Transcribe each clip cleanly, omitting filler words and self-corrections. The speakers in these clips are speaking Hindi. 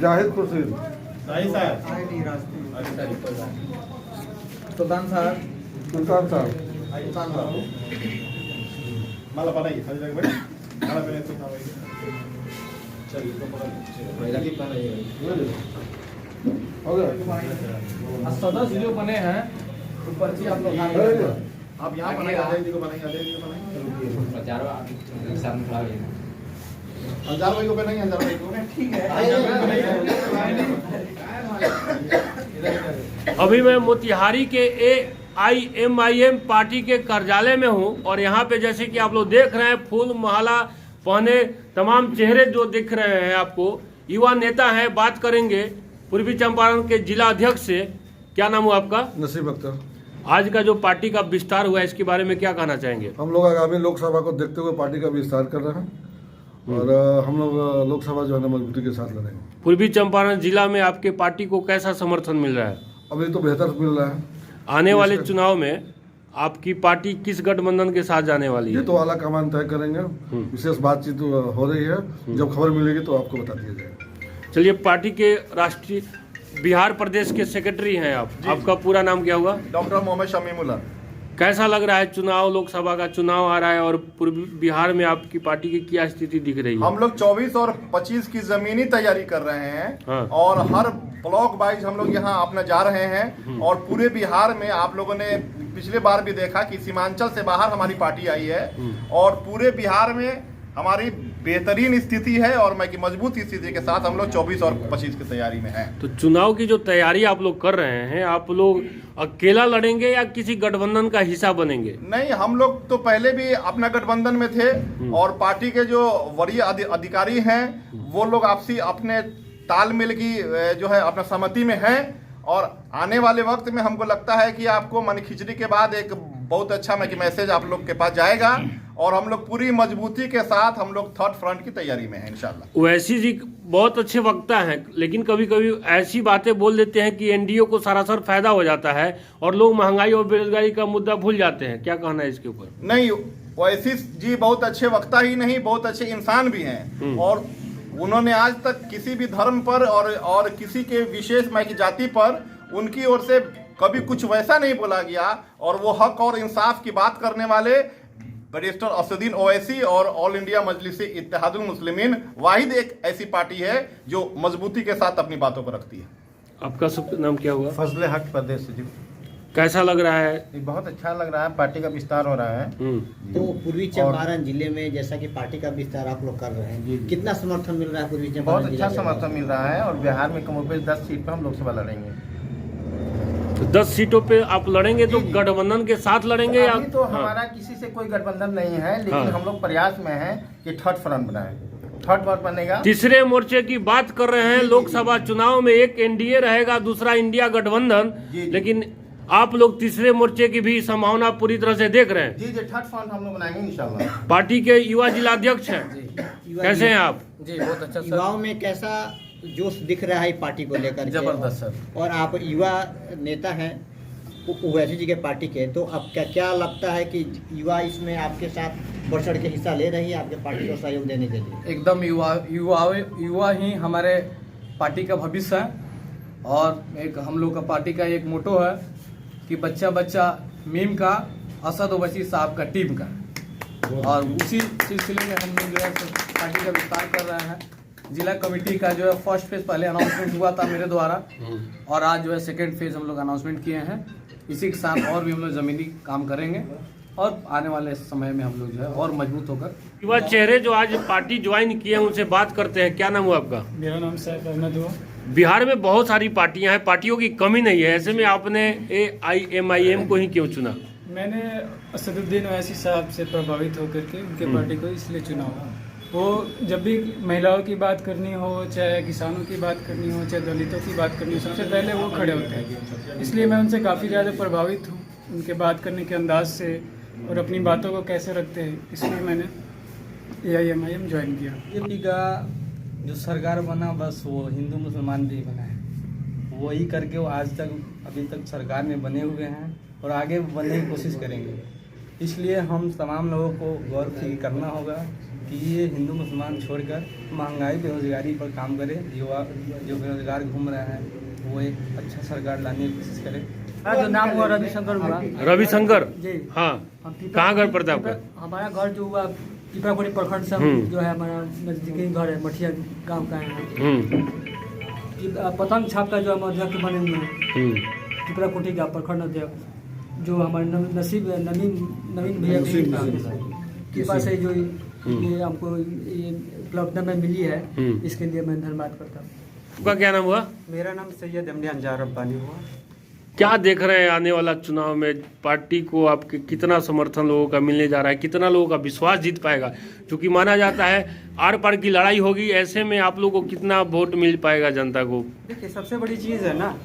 जाहिद खुर्शीद सुल्तान साहब मला बनाइए खाली जगह बैठ मला पहले तो था भाई चलिए तो पकड़ हो गया 10 जो बने हैं ऊपर से आप लोग आप यहाँ बनाइए अजय जी को बनाइए अजय जी को बनाइए हजार भाई को बनाइए हजार भाई को ठीक है अभी मैं मोतिहारी के AIMIM पार्टी के कार्यालय में हूं और यहां पे जैसे कि आप लोग देख रहे हैं फूल माला पहने तमाम चेहरे जो दिख रहे हैं आपको युवा नेता हैं। बात करेंगे पूर्वी चंपारण के जिला अध्यक्ष से। क्या नाम हुआ आपका? नसीब अख्तर। आज का जो पार्टी का विस्तार हुआ है इसके बारे में क्या कहना चाहेंगे? हम लोग आगामी लोकसभा को देखते हुए पार्टी का विस्तार कर रहे हैं और हम लोग लोकसभा जो है ना मजबूती के साथ लड़ेंगे। पूर्वी चंपारण जिला में आपके पार्टी को कैसा समर्थन मिल रहा है? अभी तो बेहतर मिल रहा है। आने वाले चुनाव में आपकी पार्टी किस गठबंधन के साथ जाने वाली है? ये तो आला कमान तय करेंगे। विशेष बातचीत हो रही है, जब खबर मिलेगी तो आपको बता दिया जाएगा। चलिए, पार्टी के राष्ट्रीय बिहार प्रदेश के सेक्रेटरी हैं आप, आपका पूरा नाम क्या होगा? डॉक्टर मोहम्मद शमीमुल्लाह। कैसा लग रहा है चुनाव? लोकसभा का चुनाव आ रहा है और पूर्वी बिहार में आपकी पार्टी की क्या स्थिति दिख रही है? हम लोग 24 और 25 की जमीनी तैयारी कर रहे हैं। हाँ। और हर ब्लॉक वाइज हम लोग यहाँ अपना जा रहे हैं और पूरे बिहार में आप लोगों ने पिछले बार भी देखा कि सीमांचल से बाहर हमारी पार्टी आई है और पूरे बिहार में हमारी बेहतरीन स्थिति है और मैं की मजबूत स्थिति के साथ हम लोग 24 और 25 की तैयारी में हैं। तो चुनाव की जो तैयारी आप लोग कर रहे हैं, आप लोग अकेला लड़ेंगे या किसी गठबंधन का हिस्सा बनेंगे? नहीं, हम लोग तो पहले भी अपना गठबंधन में थे और पार्टी के जो वरीय अधिकारी हैं वो लोग आपसी अपने तालमेल की जो है अपना सहमति में हैं और आने वाले वक्त में हमको लगता है कि आपको मन खिचड़ी के बाद एक बहुत अच्छा मैसेज आप लोग के पास जाएगा और हम लोग पूरी मजबूती के साथ हम लोग थर्ड फ्रंट की तैयारी में हैं इंशाल्लाह। ओवैसी जी बहुत अच्छे वक्ता हैं, लेकिन कभी कभी ऐसी बातें बोल देते हैं कि एनडीए को सरासर फायदा हो जाता है और लोग महंगाई और बेरोजगारी का मुद्दा भूल जाते हैं। क्या कहना है इसके ऊपर? नहीं, ओवैसी जी बहुत अच्छे वक्ता ही नहीं, बहुत अच्छे इंसान भी हैं और उन्होंने आज तक किसी भी धर्म पर और किसी के विशेष की जाति पर उनकी ओर से कभी कुछ वैसा नहीं बोला गया और वो हक और इंसाफ की बात करने वाले बैरिस्टर असदुद्दीन ओवैसी और ऑल इंडिया मजलिस इत्तेहादुल मुस्लिमीन वाहिद एक ऐसी पार्टी है जो मजबूती के साथ अपनी बातों को रखती है। आपका शुभ नाम क्या हुआ? फजल हक प्रदेश जी। कैसा लग रहा है? बहुत अच्छा लग रहा है, पार्टी का विस्तार हो रहा है। तो पूर्वी चंपारण जिले में जैसा कि पार्टी का विस्तार आप लोग कर रहे हैं, कितना समर्थन मिल रहा है पूर्वी चंपारण? बहुत अच्छा समर्थन मिल रहा है और बिहार में कमोबेश 10 सीट पर हम लोकसभा लड़ेंगे। तो 10 सीटों पे आप लड़ेंगे तो गठबंधन के साथ लड़ेंगे या? अभी तो हमारा किसी से कोई गठबंधन नहीं है, लेकिन हम लोग प्रयास में हैं कि थर्ड फ्रंट बनाए। थर्ड फ्रंट बनेगा। तीसरे मोर्चे की बात कर रहे हैं। लोकसभा चुनाव में एक एनडीए रहेगा, दूसरा इंडिया गठबंधन, लेकिन आप लोग तीसरे मोर्चे की भी संभावना पूरी तरह से देख रहे हैं? जी, थर्ड फ्रंट हम लोग बनाएंगे इंशाल्लाह। पार्टी के युवा जिलाध्यक्ष हैं, कैसे हैं आप? जी बहुत अच्छा सर। युवाओं में कैसा जोश दिख रहा है पार्टी को लेकर? जबरदस्त सर। और आप युवा नेता हैं ओवैसी जी के पार्टी के, तो अब क्या लगता है कि युवा इसमें आपके साथ बढ़ चढ़ के हिस्सा ले रही है आपके पार्टी को सहयोग देने के लिए? एकदम युवा ही हमारे पार्टी का भविष्य है और एक हम लोग का पार्टी का एक मोटो है कि बच्चा बच्चा मीम का, असद ओवैसी साहब का टीम का, और उसी सिलसिले में हम लोग जो है पार्टी का विस्तार कर रहे हैं। जिला कमेटी का जो है फर्स्ट फेज पहले अनाउंसमेंट हुआ था मेरे द्वारा और आज जो है सेकेंड फेज हम लोग अनाउंसमेंट किए हैं। इसी के साथ और भी हम लोग जमीनी काम करेंगे और आने वाले समय में हम लोग जो है और मजबूत होकर। युवा चेहरे जो आज पार्टी ज्वाइन किए हैं उनसे बात करते हैं। क्या नाम हुआ आपका? मेरा नाम सैफ अहमद हुआ। बिहार में बहुत सारी पार्टियां हैं, पार्टियों की कमी नहीं है, ऐसे में आपने AIMIM को ही क्यों चुना? मैंने असदुद्दीन ओवैसी साहब से प्रभावित होकर के उनके पार्टी को इसलिए चुना हुआ। वो जब भी महिलाओं की बात करनी हो, चाहे किसानों की बात करनी हो, चाहे दलितों की बात करनी हो, सबसे पहले वो खड़े होते हैं। इसलिए मैं उनसे काफ़ी ज़्यादा प्रभावित हूँ, उनके बात करने के अंदाज से, और अपनी बातों को कैसे रखते हैं, इसलिए मैंने AIMIM ज्वाइन किया। बीजेपी का जो सरकार बना बस वो हिंदू मुसलमान भी बना है, वही करके वो आज तक अभी तक सरकार में बने हुए हैं और आगे बनने की कोशिश करेंगे। इसलिए हम तमाम लोगों को गौर करना होगा कि ये हिंदू मुसलमान छोड़कर महंगाई बेरोजगारी पर काम करे। युवा जो बेरोजगार घूम रहा है वो एक अच्छा सरकार लाने की कोशिश करे। जो नाम हुआ रविशंकर हुआ। रविशंकर जी हाँ, हम कहाँ घर पड़ता है आपका? हमारा घर जो हुआ पिपराकोटी प्रखंड से जो है हमारा नजदीकी घर है, मठिया गांव का है। पतंग छाप का जो हम अध्यक्ष बने हुए हैं पिपराकोटी का प्रखंड अध्यक्ष, जो हमारे नसीब नवीन भैया की कृपा से जो ये हमको ये उपलब्धि में मिली है, इसके लिए मैं धन्यवाद करता हूँ। आपका क्या नाम हुआ? मेरा नाम सैयद अमनी अंजार रब्बानी हुआ। क्या देख रहे हैं आने वाला चुनाव में पार्टी को आपके कितना समर्थन लोगों का मिलने जा रहा है, कितना लोगों का विश्वास जीत पाएगा? क्योंकि माना जाता है आर पार की लड़ाई होगी, ऐसे में आप लोगों को कितना वोट मिल पाएगा जनता को? देखिए सबसे बड़ी चीज़ है ना,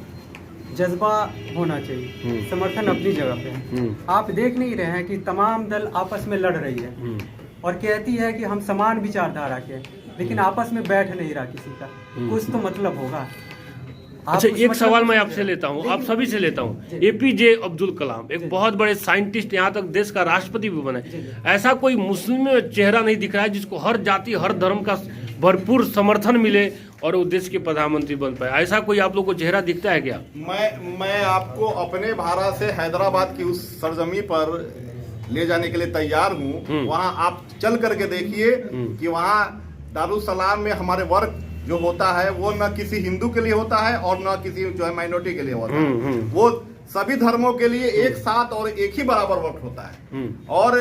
जज्बा होना चाहिए, समर्थन अपनी जगह पे है। आप देख नहीं रहे हैं कि तमाम दल आपस में लड़ रही है और कहती है कि हम समान विचारधारा के, लेकिन आपस में बैठ नहीं रहा किसी का, कुछ तो मतलब होगा। अच्छा, एक सवाल मैं आपसे लेता हूँ, आप सभी से लेता हूँ। APJ अब्दुल कलाम एक बहुत बड़े साइंटिस्ट, यहाँ तक देश का राष्ट्रपति भी बने, ऐसा कोई मुस्लिम में चेहरा नहीं दिख रहा है जिसको हर जाति हर धर्म का भरपूर समर्थन मिले और वो देश के प्रधानमंत्री बन पाए। ऐसा कोई आप लोग को चेहरा दिखता है क्या? मैं आपको अपने भारत से हैदराबाद की उस सरजमी पर ले जाने के लिए तैयार हूँ। वहाँ आप चल करके देखिए कि वहाँ दारुसलाम में हमारे वर्क जो होता है वो न किसी हिंदू के लिए होता है और न किसी जो है माइनॉरिटी के लिए होता है। वो सभी धर्मों के लिए एक साथ और एक ही बराबर वक्त होता है। और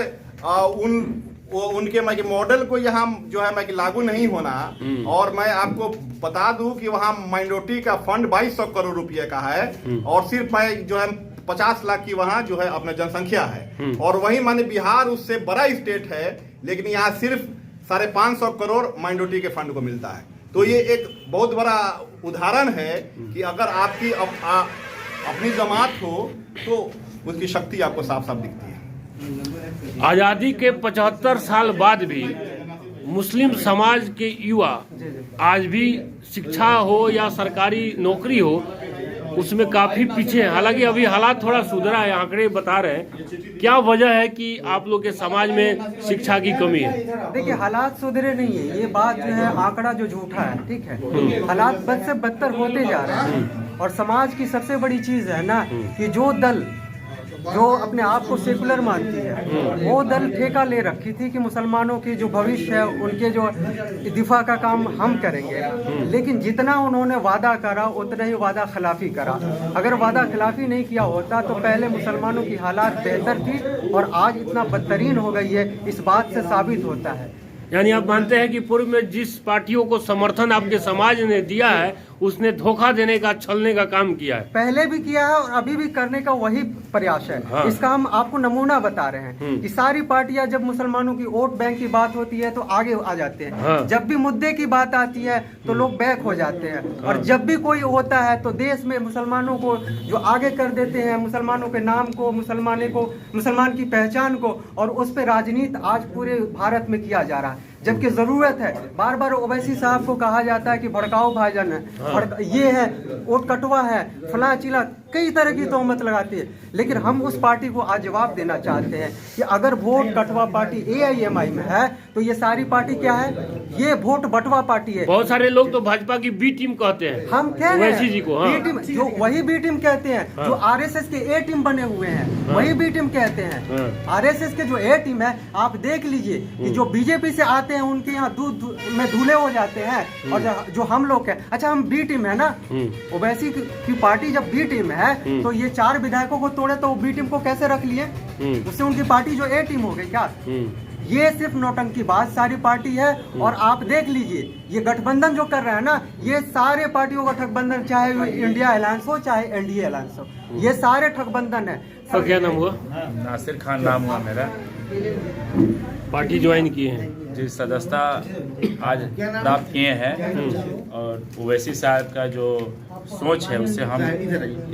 उनके मॉडल को यहाँ जो है लागू नहीं होना। और मैं आपको बता दूं कि वहाँ माइनॉरिटी का फंड 2200 करोड़ रुपए का है और सिर्फ मैं जो है 50 लाख की वहाँ जो है अपना जनसंख्या है। और वही माने बिहार उससे बड़ा स्टेट है, लेकिन यहाँ सिर्फ 550 करोड़ माइनॉरिटी के फंड को मिलता है। तो ये एक बहुत बड़ा उदाहरण है कि अगर आपकी अपनी जमात हो तो उसकी शक्ति आपको साफ साफ दिखती है। आज़ादी के 75 साल बाद भी मुस्लिम समाज के युवा आज भी शिक्षा हो या सरकारी नौकरी हो उसमें काफी पीछे है। हालांकि अभी हालात थोड़ा सुधरा है, आंकड़े बता रहे हैं। क्या वजह है कि आप लोग के समाज में शिक्षा की कमी है? देखिए हालात सुधरे नहीं है, ये बात जो है आंकड़ा जो झूठा है, ठीक है। हालात बद से बदतर होते जा रहे हैं। और समाज की सबसे बड़ी चीज है ना कि जो दल जो अपने आप को सेकुलर मानती है वो दल ठेका ले रखी थी कि मुसलमानों के जो भविष्य है उनके जो दिफा का काम हम करेंगे। लेकिन जितना उन्होंने वादा करा उतना ही वादा खिलाफी करा। अगर वादा खिलाफी नहीं किया होता तो पहले मुसलमानों की हालात बेहतर थी और आज इतना बदतरीन हो गई है, इस बात से साबित होता है। यानी आप मानते हैं कि पूर्व में जिस पार्टियों को समर्थन आपके समाज ने दिया है उसने धोखा देने का, छलने का काम किया है? पहले भी किया है और अभी भी करने का वही प्रयास है। हाँ। इसका हम आपको नमूना बता रहे हैं कि सारी पार्टियां जब मुसलमानों की वोट बैंक की बात होती है तो आगे आ जाते हैं। हाँ। जब भी मुद्दे की बात आती है तो लोग बैक हो जाते हैं। और जब भी कोई होता है तो देश में मुसलमानों को जो आगे कर देते हैं, मुसलमानों के नाम को, मुसलमान की पहचान को, और उस पर राजनीति आज पूरे भारत में किया जा रहा है। जबकि जरूरत है, बार बार ओवैसी साहब को कहा जाता है कि भड़काऊ भाईजान है, ये है, वोट कटवा है, फला चिला, कई तरह की तोहमत लगाती है। लेकिन हम उस पार्टी को आज जवाब देना चाहते हैं कि अगर वोट कटवा पार्टी AIMI में है तो ये सारी पार्टी क्या है? ये वोट बटवा पार्टी है। बहुत सारे लोग तो भाजपा की B टीम कहते हैं, हम कह रहे ओवैसी जी को। हाँ। B टीम, जो वही B टीम कहते हैं। हाँ। जो RSS के A टीम बने हुए हैं, हाँ। वही B टीम कहते हैं। हाँ। RSS के जो A टीम है, आप देख लीजिए कि जो BJP से आते हैं उनके यहाँ दूध में धुले हो जाते हैं। और जो हम लोग हैं, अच्छा हम B टीम है ना, ओवैसी की पार्टी जब B टीम है तो ये 4 विधायकों को तोड़े तो B टीम को कैसे रख लिए? उससे उनकी पार्टी जो A टीम हो गई क्या? ये सिर्फ नौटंकी बात सारी पार्टी है। और आप देख लीजिए ये गठबंधन जो कर रहा है ना, ये सारे पार्टियों का ठगबंधन, चाहे इंडिया अलायंस हो चाहे NDA अलायंस हो, ये सारे ठगबंधन है। आपका क्या नाम हुआ? नासिर खान नाम हुआ मेरा। पार्टी ज्वाइन किए हैं जी, सदस्यता आज प्राप्त किए हैं और ओवैसी साहब का जो सोच है उससे हम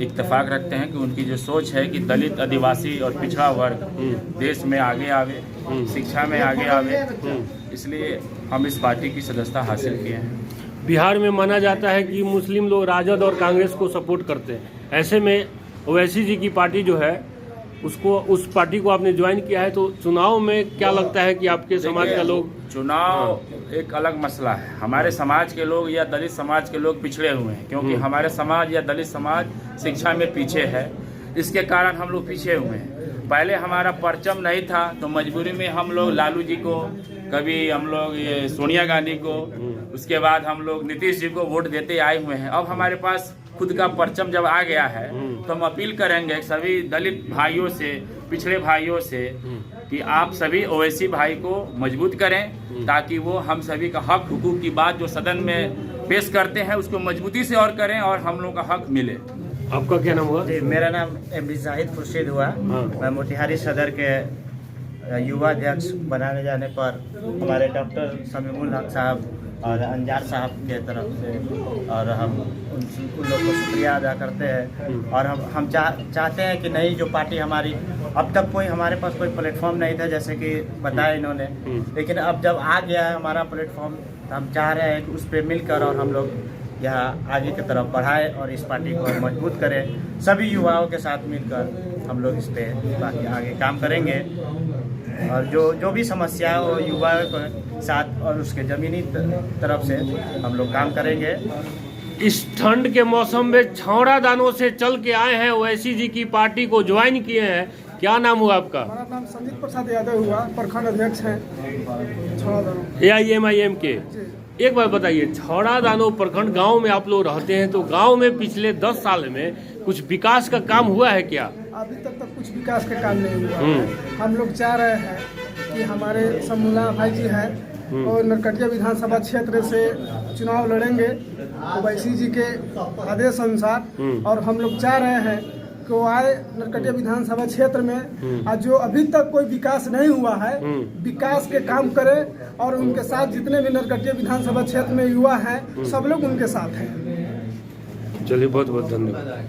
इत्तेफाक रखते हैं कि उनकी जो सोच है कि दलित, आदिवासी और पिछड़ा वर्ग देश में आगे आवे, शिक्षा में आगे आवे, इसलिए हम इस पार्टी की सदस्यता हासिल किए हैं। बिहार में माना जाता है कि मुस्लिम लोग राजद और कांग्रेस को सपोर्ट करते हैं, ऐसे में ओवैसी जी की पार्टी जो है उस पार्टी को आपने ज्वाइन किया है, तो चुनाव में क्या लगता है कि आपके समाज का लोग? चुनाव एक अलग मसला है। हमारे समाज के लोग या दलित समाज के लोग पिछड़े हुए हैं, क्योंकि हमारे समाज या दलित समाज शिक्षा में पीछे है, इसके कारण हम लोग पीछे हुए हैं। पहले हमारा परचम नहीं था तो मजबूरी में हम लोग लालू जी को, कभी हम लोग ये सोनिया गांधी को, उसके बाद हम लोग नीतीश जी को वोट देते आए हुए हैं। अब हमारे पास खुद का परचम जब आ गया है तो हम अपील करेंगे सभी दलित भाइयों से, पिछड़े भाइयों से कि आप सभी ओवैसी भाई को मजबूत करें, ताकि वो हम सभी का हक हुकूक की बात जो सदन में पेश करते हैं उसको मजबूती से और करें और हम लोग का हक मिले। आपका क्या नाम हुआ? जी, मेरा नाम एमडी जाहिद खुर्शीद हुआ। मैं मोतिहारी सदर के युवा अध्यक्ष बनाने जाने पर हमारे डॉक्टर समीमुल हक साहब और अंजार साहब के तरफ से और हम उन लोग को शुक्रिया अदा करते हैं। और हम चाहते हैं कि नई जो पार्टी हमारी, अब तक हमारे पास कोई प्लेटफॉर्म नहीं था जैसे कि बताया इन्होंने, लेकिन अब जब आ गया है हमारा प्लेटफॉर्म, तो हम चाह रहे हैं कि उस पर मिलकर और हम लोग यहाँ आगे की तरफ बढ़ाएं और इस पार्टी को मजबूत करें। सभी युवाओं के साथ मिलकर हम लोग इस पे बाकी आगे काम करेंगे और जो भी समस्या है वो युवाओं के साथ और उसके ज़मीनी तरफ से हम लोग काम करेंगे। इस ठंड के मौसम में छौड़ा दानों से चल के आए हैं, ओवैसी जी की पार्टी को ज्वाइन किए हैं। क्या नाम हुआ आपका? हमारा नाम संजीत प्रसाद यादव हुआ, प्रखंड अध्यक्ष हैं छौड़ा दानो AIMIM के। एक बार बताइए, छौड़ा दानो प्रखंड गांव में आप लोग रहते हैं, तो गांव में पिछले 10 साल में कुछ विकास का काम हुआ है क्या? अभी तक कुछ विकास का काम नहीं हुआ है। हम लोग चाह रहे हैं कि हमारे समूला भाई जी हैं और नरकटिया विधानसभा क्षेत्र से चुनाव लड़ेंगे ओवैसी जी के आदेश अनुसार, और हम लोग चाह रहे हैं कि वो आए नरकटिया विधानसभा क्षेत्र में, और जो अभी तक कोई विकास नहीं हुआ है विकास के काम करे, और उनके साथ जितने भी नरकटिया विधानसभा क्षेत्र में युवा हैं सब लोग उनके साथ हैं। चलिए, बहुत बहुत धन्यवाद।